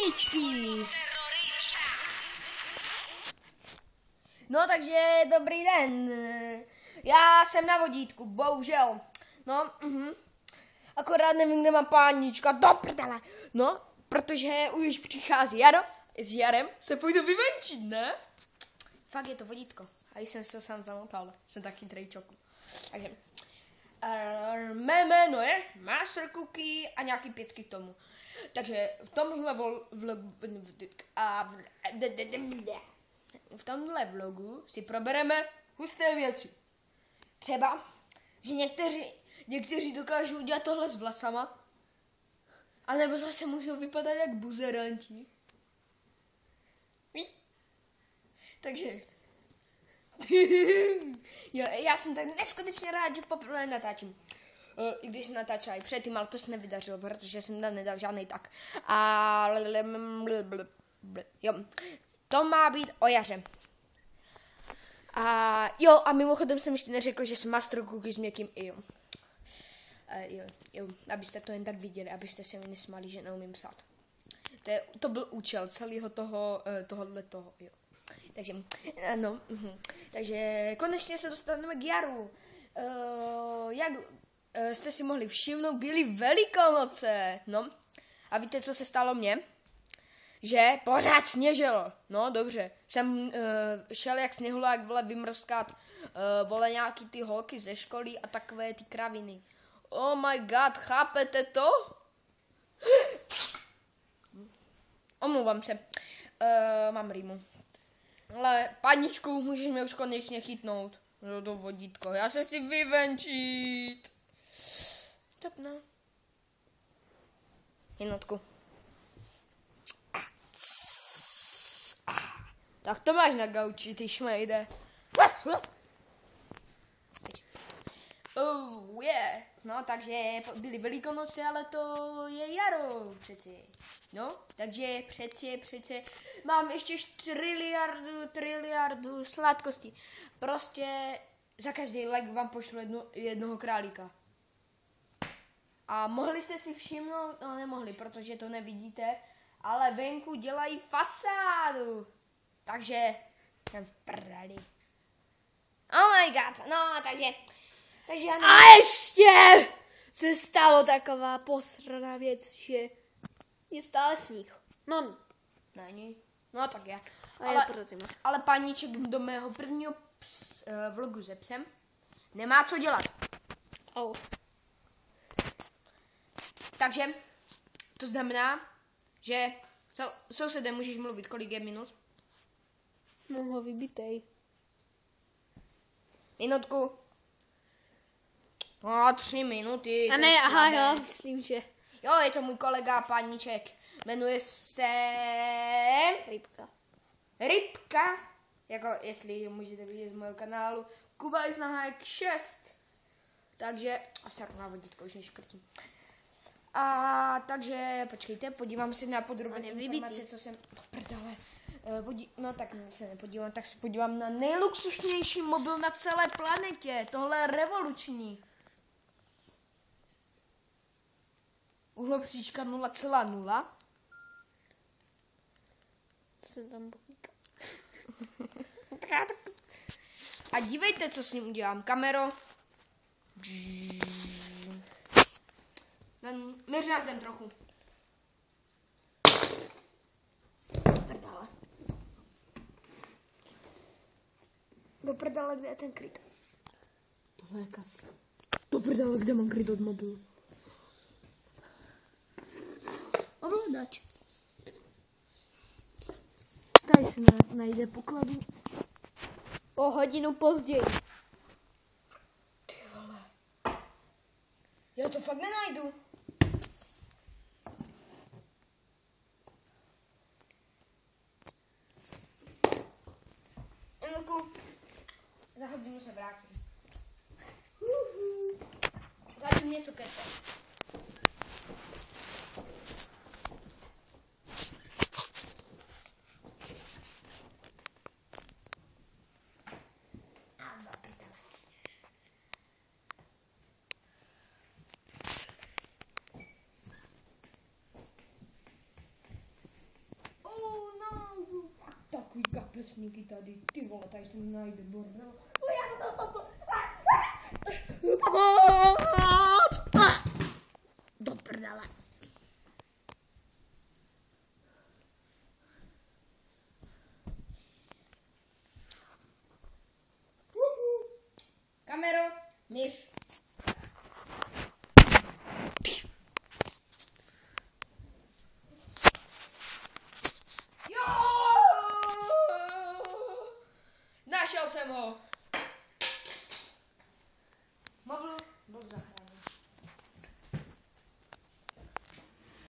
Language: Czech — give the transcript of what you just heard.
vodíčky. No takže dobrý den. Já jsem na vodítku, bohužel. No, akorát nevím, kde má pánička, do prdele. No, protože už přichází jaro, s jarem se půjdu vyvenčit, ne? Fakt je to vodítko. A jsem se sám zamotal, jsem taky trejčoku. Takže, mé jméno je Master Cookie a nějaký 5 k tomu. Takže v tomhle vlogu si probereme husté věci. Třeba, že někteří dokážou udělat tohle s vlasama, anebo zase můžou vypadat jak buzeranti. Víš? Takže, jo, já jsem tak neskutečně rád, že poprvé natáčím. I když jsem natáčela i předtím, ale to se nevydařilo, protože jsem tam nedal žádnej tak. Jo, to má být o jaře. A mimochodem jsem ještě neřekl, že jsem Master Cookie s měkkým i. Jo, abyste to jen tak viděli, abyste se mi nesmáli, že neumím psát. To byl účel celého tohohletoho, jo. Takže, ano, takže konečně se dostaneme k jaru. Jak jste si mohli všimnout, byly Velikonoce, no. A víte, co se stalo mně? Že pořád sněžilo. No, dobře. Jsem šel jak sněhulák, vole, vymrskat, vole, nějaký ty holky ze školy a takové ty kraviny. Oh my god, chápete to? Omlouvám se. Mám rýmu. Ale, paničku, můžeš mě už konečně chytnout. No, do vodítko. Já se chci vyvenčit. Tak no. Minutku. Tak to máš na gauči, ty šmejde. Oh yeah. No, takže byly Velikonoce, ale to je jaro přeci. No, takže přeci mám ještě triliardu sladkosti. Prostě za každý like vám pošlu jednoho králíka. A mohli jste si všimnout, no nemohli, protože to nevidíte, ale venku dělají fasádu. Takže jsem v prdeli. Oh my god, no, takže já nevím. A ještě se stalo taková posraná věc, že je stále sníh. No, není. No tak je. Ale paníček do mého prvního vlogu se psem nemá co dělat. Oh. Takže to znamená, že sousedem můžeš mluvit, kolik je minut? Mám ho vybitej. Minutku. No, 3 minuty. A ne, aha, jo, myslím, že. Jo, je to můj kolega Paníček. Jmenuje se Rybka. Jako, jestli můžete vidět z mého kanálu. Kuba je Snahák 6. Takže, asi jako na vodítko, už neškrtím. A takže, počkejte, podívám se na podrobné informace, co jsem... Prdele. No tak se nepodívám, tak se podívám na nejluxusnější mobil na celé planetě. Tohle je revoluční. Uhlopříčka 0,0. Co se tam povíká? A dívejte, co s ním udělám. Kamero. Měř na zem trochu. Prdele. Do prdele, kde je ten kryt? Tohle je kas. Do prdele, kde mám kryt od mobilu? Ovladač. Tady se najde pokladu. O hodinu později. Ty vole. Já to fakt nenajdu. Enku, za hodinu se vrátím. Zatím něco kece. prsníky tady. Ty vole, tady se mi najde bordel. Do prdele. Kamero, myš. Jo! Našel jsem ho.